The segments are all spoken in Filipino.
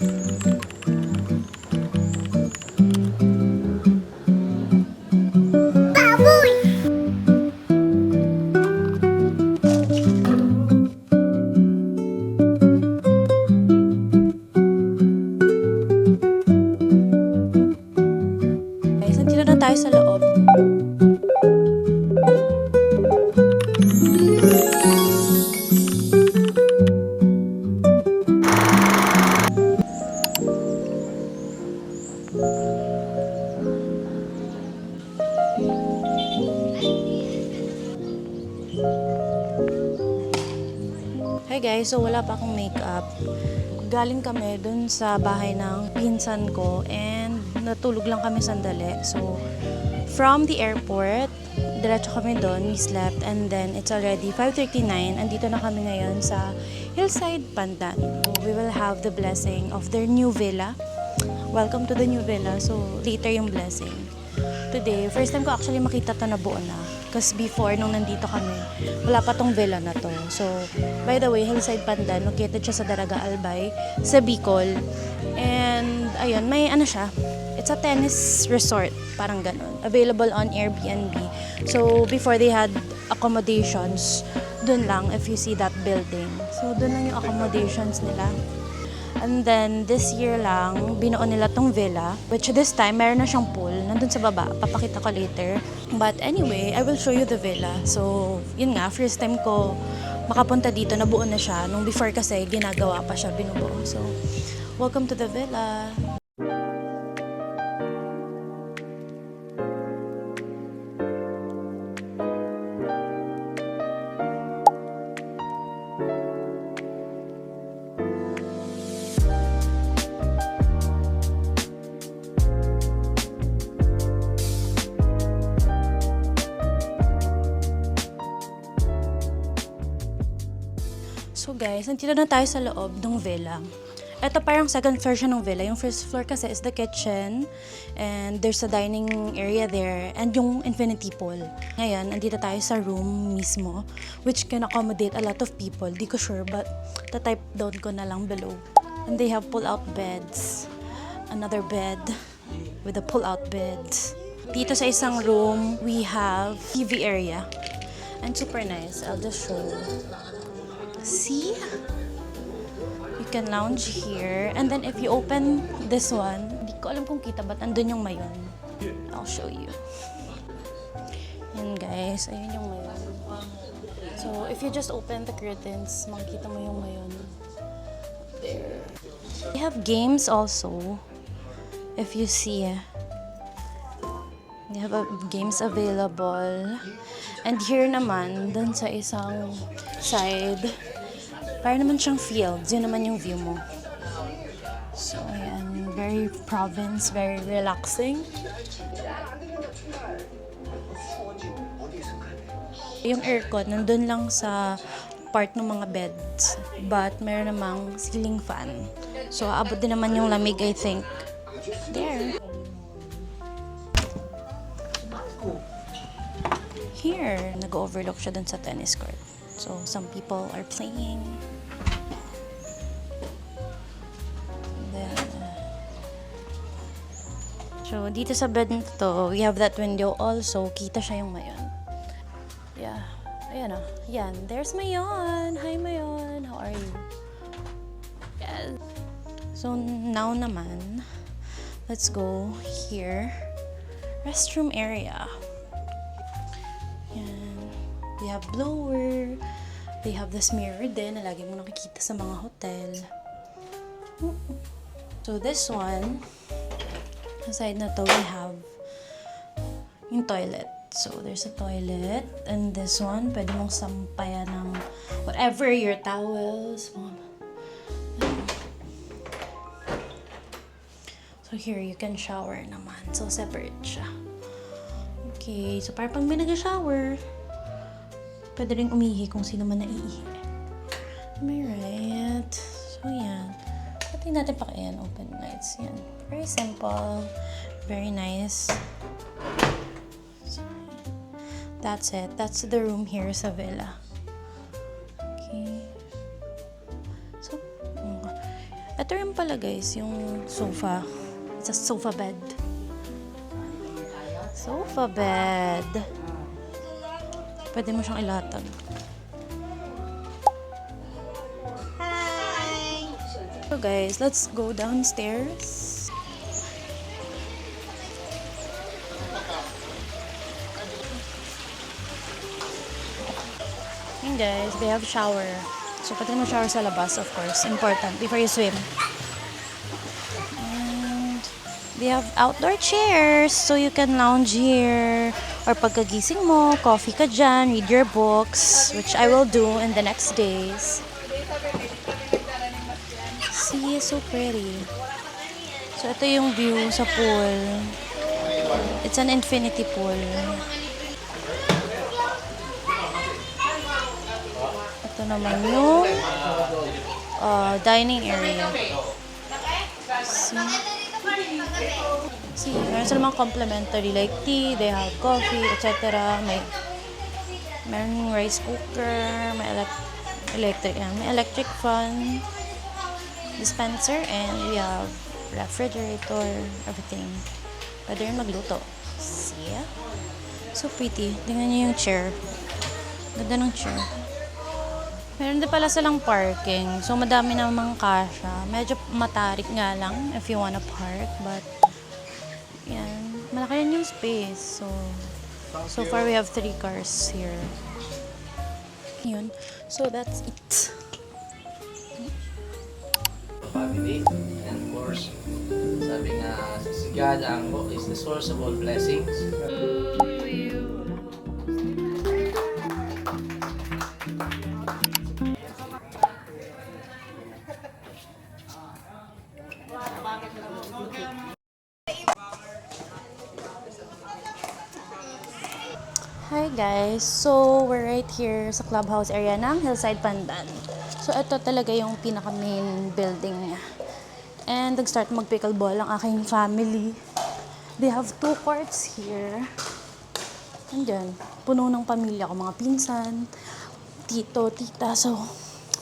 Guys, nandito na tayo sa loob. Hi guys, so wala pa akong makeup. Galing kami dun sa bahay ng pinsan ko and natulog lang kami sandali. So, from the airport, diretso kami dun, we slept, and then it's already 5:39. Andito na kami ngayon sa Hillside, Pandan. So, we will have the blessing of their new villa. Welcome to the new villa. So, later yung blessing. Today, first time ko actually makita to na buo na. Kasi before, nung nandito kami, wala pa tong villa na to. So, by the way, Hillside Pandan, located siya sa Daraga Albay, sa Bicol. And, ayun, may ano siya, it's a tennis resort, parang ganun. Available on Airbnb. So, before they had accommodations, dun lang, if you see that building. So, dun lang yung accommodations nila. And then, this year lang, binuo nila tong villa. Which this time, meron na siyang pool. Nandun sa baba. Papakita ko later. But anyway, I will show you the villa. So, yun nga, first time ko makapunta dito, nabuo na siya. Nung before kasi, ginagawa pa siya, binubuo. So, welcome to the villa. So guys, nandito na tayo sa loob ng villa. Ito parang second floor siya ng villa. Yung first floor kasi is the kitchen and there's a dining area there and yung infinity pool. Ngayon, nandito tayo sa room mismo which can accommodate a lot of people. Di ko sure but ta-type down ko na lang below. And they have pull-out beds. Another bed with a pull-out bed. Dito sa isang room, we have TV area. And super nice. I'll just show you. See? You can lounge here. And then if you open this one, hindi ko alam kung kita ba't andun yung mayon. I'll show you. Yan guys, ayun yung mayon. So if you just open the curtains, makikita mo yung mayon. There. We have games also. If you see, they have games available. And here naman, dun sa isang side, para naman siyang fields. Yun naman yung view mo. So, ayan. Very province, very relaxing. Yung aircon, nandun lang sa part ng mga beds. But, meron namang ceiling fan. So, aabot din naman yung lamig, I think. There. Here, nag-overlook siya dun sa tennis court. So, some people are playing. Then, so, dito sa bed nito, we have that window also. Kita siya yung mayon. Yeah. Ayan o. Yan. There's Mayon. Hi, Mayon. How are you? Yes. So, now naman, let's go here. Restroom area. Yan. They have blower. They have this mirror din na lagi mo nakikita sa mga hotel. So this one, aside na to, we have yung toilet. So there's a toilet. And this one, pwede mong sampayan ng whatever, your towels. So here, you can shower naman. So separate siya. Okay, so parang pag may nag-shower, pwede rin umihi kung sino man naiihi. Am I right? So, yan. Pati natin pakayan, open lights. Yan. Very simple. Very nice. So, that's it. That's the room here sa villa. Okay. So, ito yan pala guys, yung sofa. It's a sofa bed. Sofa bed. Pwede mo siyang ilatag. So guys, let's go downstairs. And guys, they have shower. So pwede mo shower sa labas, of course. Important before you swim. And they have outdoor chairs so you can lounge here. Or pagkagising mo, coffee ka dyan, read your books, which I will do in the next days. See, it's so pretty. So ito yung view sa pool. It's an infinity pool. Ito naman yung dining area. See, meron silang mga complimentary like tea, they have coffee, etc. Meron yung rice cooker, may electric fan, dispenser, and we have refrigerator, everything. Pwede rin magluto. See? So pretty. Tingnan niyo yung chair. Ganda ng chair. Meron din pala silang parking. So, madami namang kasya. Medyo matarik nga lang if you wanna park. But, yan. Malaki rin yung space. So far we have 3 cars here. Yun. So, that's it. Family, and of course, sabi nga, si God is the source of all blessings. Hi guys! So, we're right here sa clubhouse area ng Hillside Pandan. So, ito talaga yung pinaka-main building niya. And nag-start mag-pickleball ang aking family. They have 2 courts here. Andyan, puno ng pamilya ko, mga pinsan, tito, tita. So,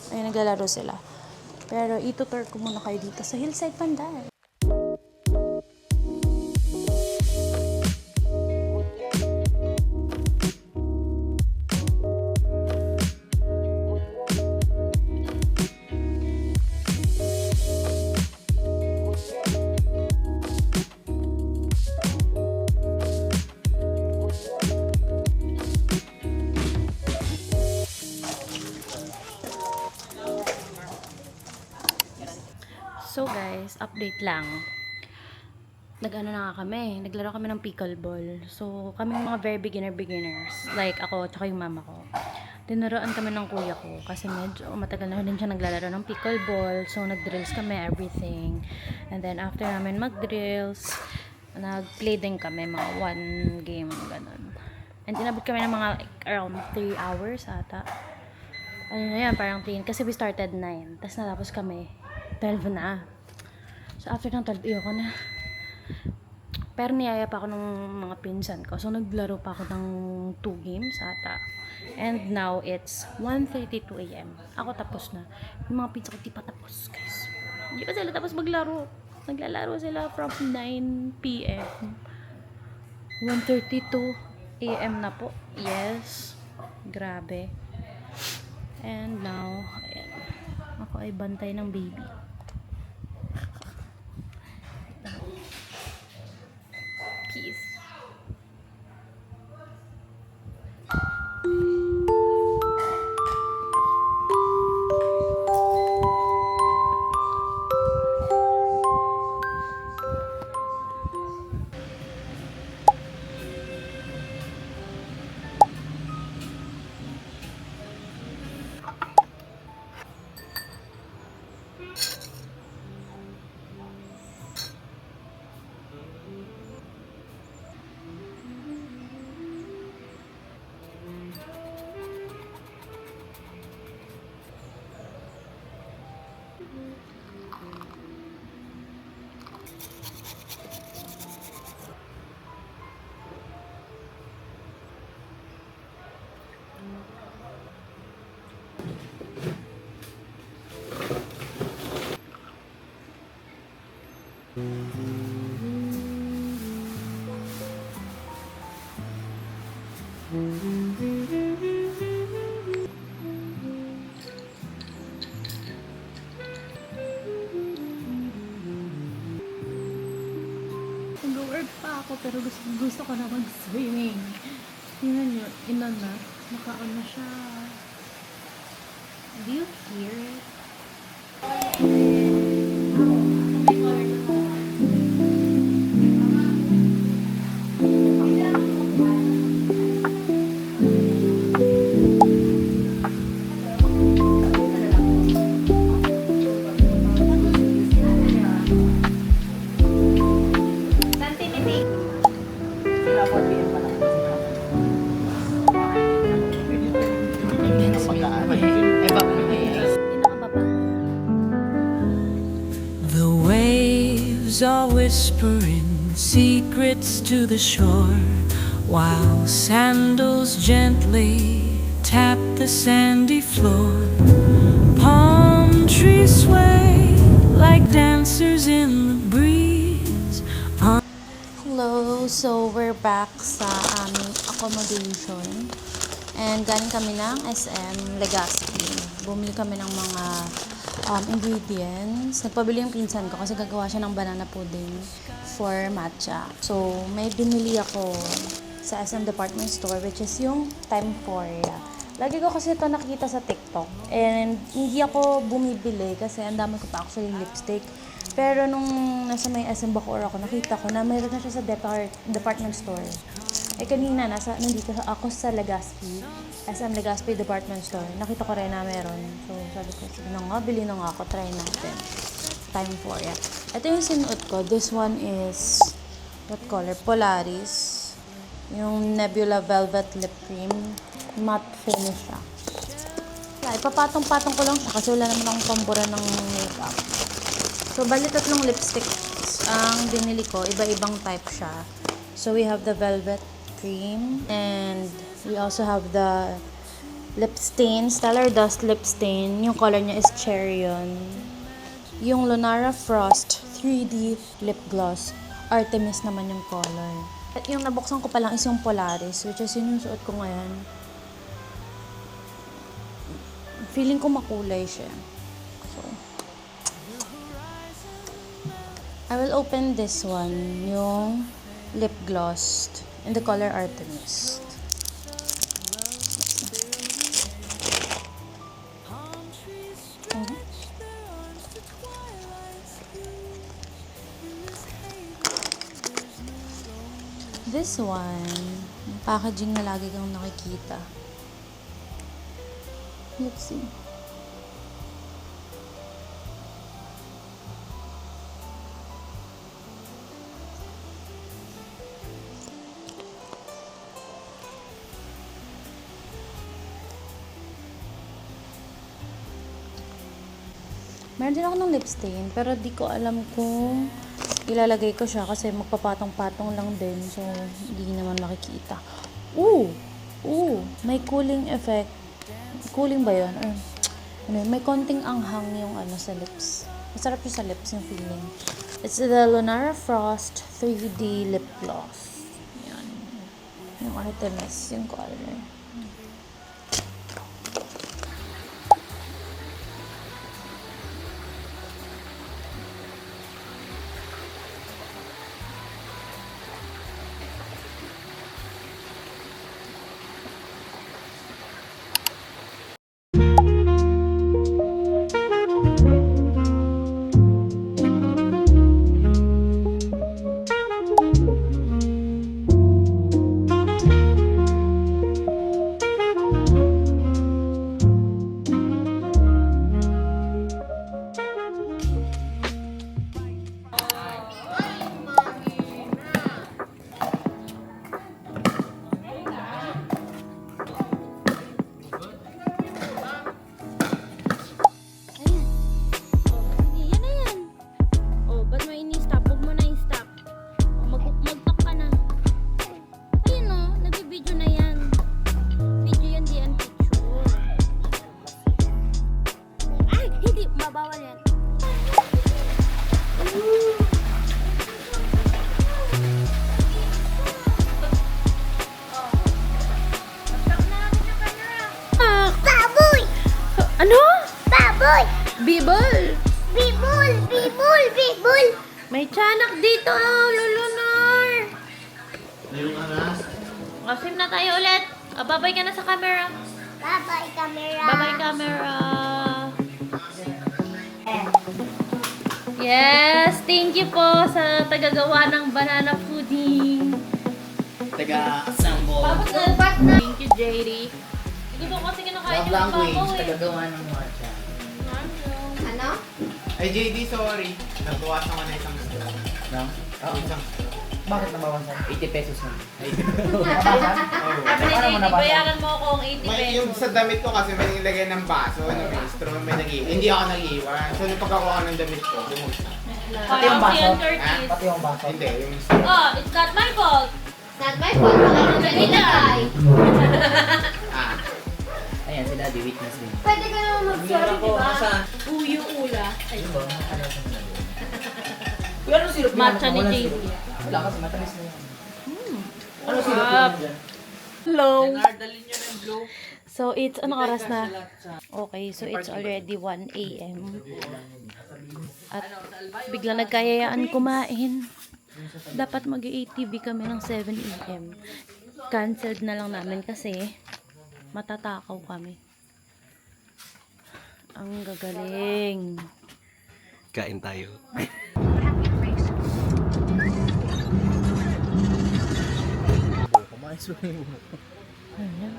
ayun, naglalaro sila. Pero itutur ko muna kayo dito sa Hillside Pandan. So guys, update lang. Nag-ano na nga kami, naglaro kami ng pickleball. So kami mga very beginners, like ako at yung mama ko. Tinuruan kami ng kuya ko kasi medyo matagal na din siya naglalaro ng pickleball. So nag-drills kami, everything. And then after namin mag-drills, nag-play din kami mga 1 game, ganun. And inabot kami ng mga around 3 hours ata. Ano na yan, parang 10. Kasi we started 9. Tapos natapos kami 12 na. So, after ng 12, ko na. Pero niyaya pa ako ng mga pinsan ko. So, naglaro pa ako ng 2 games ata. And now, it's 1:32 a.m. Ako tapos na. Yung mga pinsan ko, di pa tapos, guys. Hindi pa sila tapos maglaro. Naglalaro sila from 9 p.m. 1:32 a.m. na po. Yes. Grabe. And now, ayan. Ako ay bantay ng baby. Peace. Nag-work pa ako pero gusto ko na mag-swimming. Tingnan nyo, inan na. Naka-on na siya. Do you hear it? The waves are whispering secrets to the shore, while sandals gently tap the sandy floor. Palm trees sway like dancers in the breeze. Hello! So, we're back sa aming accommodation. And galing kami ng SM Legazpi. Bumili kami ng mga ingredients. Nagpabili yung pinsan ko kasi gagawa siya ng banana pudding for matcha. So, may binili ako sa SM Department Store, which is yung Tempora. Lagi ko kasi ito nakikita sa TikTok. And hindi ako bumibili kasi ang dami ko pa actually lipstick. Pero nung nasa may SM Bacoor ako, nakita ko na mayroon na siya sa department store. Eh kanina, nandito ako sa Legazpi, SM Legazpi Department Store. Nakita ko rin na meron. So, sabi ko, sige na nga, bili na nga ako, try natin. Time for it. Ito yung sinuot ko. This one is, what color? Polaris. Yung Nebula Velvet Lip Cream. Matte finish siya. Ipapatong-patong ko lang siya kasi wala naman akong pambura ng makeup. So, bali tatlong lipsticks ang binili ko. Iba-ibang type siya. So, we have the Velvet Cream and we also have the lip stain, Stellar Dust lip stain. Yung color niya is cherry yun. Yung Lunara Frost 3D lip gloss. Artemis naman yung color. At yung nabuksan ko pa lang is yung Polaris, which is yun yung suot ko ngayon. Feeling ko makulay siya. So, I will open this one, yung lip gloss in the color Artemis. This one, yung packaging na lagi kang nakikita. Let's see. Meron din ako ng lip stain, pero di ko alam kung ilalagay ko siya kasi magpapatong-patong lang din. So, hindi naman makikita. Ooh! Ooh! May cooling effect. Cooling ba yun? Or, ano, may konting anghang yung ano sa lips. Masarap yung sa lips yung feeling. It's the Lunara Frost 3D Lip Gloss. Yan. Yung Artemis, yung color. Bibol! Bibol! Bibol! Bibol! May tiyanak dito, Lulunor! Meron ka na? Kasim na tayo ulit. Babay ka na sa camera. Bye-bye, camera. Bye-bye, camera. Yes, thank you po sa tagagawa ng banana pudding. Taga-assemble. Thank you, JD. Hindi ko kasi kinakain yung babaw eh. Tagagawa ng matcha. Ano? Ay, JD, sorry. Nagbawas naman na isang straw. No? Isang straw. Bakit nabawasan? 80 pesos na. Oo. Sabi ni JD, bayaran mo ako ang 80 May, yung pesos. sa damit ko kasi may nilagay ng baso, na may straw, may hindi ako nag-iwan. So, nung pagkakuha ko ng damit ko, bumusta. Pati yung baso? Pati yung baso? Hindi, yung straw. Oh, it's not my fault. Not my fault. Wala nang nalilagay. Ah. Ayan, si Daddy, witness din. Pwede ka naman mag-sorry, di ba? Uyo ula. Ay, Uy, ano sirup niya? matcha ni Walang JD. sirup. Wala kasi matamis na yan. Ano Sarap. sirup niya dyan? Hello. Dalhin nyo na yung blue. So, it's, anong oras na? Okay, so it's already 1 a.m. At bigla nagkayayaan kumain. Dapat mag-ATV kami ng 7 a.m. Cancelled na lang namin kasi matatakaw kami. Ang gagaling. Kain tayo. Ayan.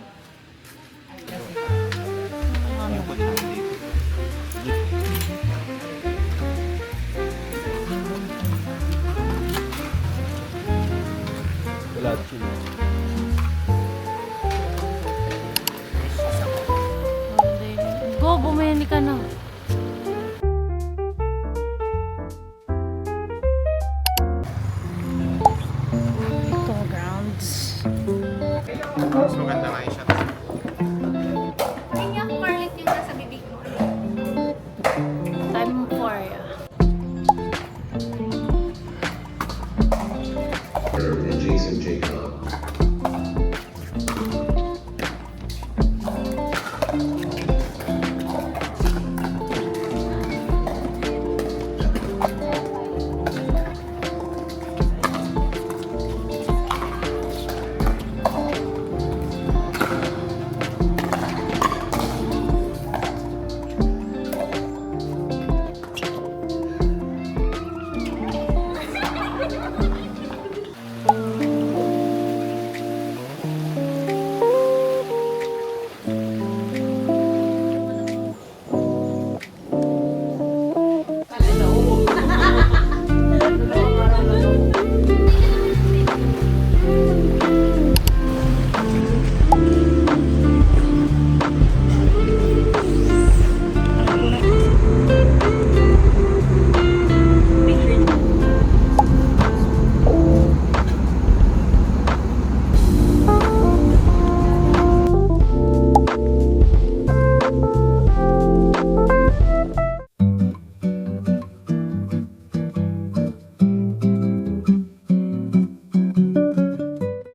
Wala chino. Go, bumili ka na. Ito, grounds. Mas maganda nga yung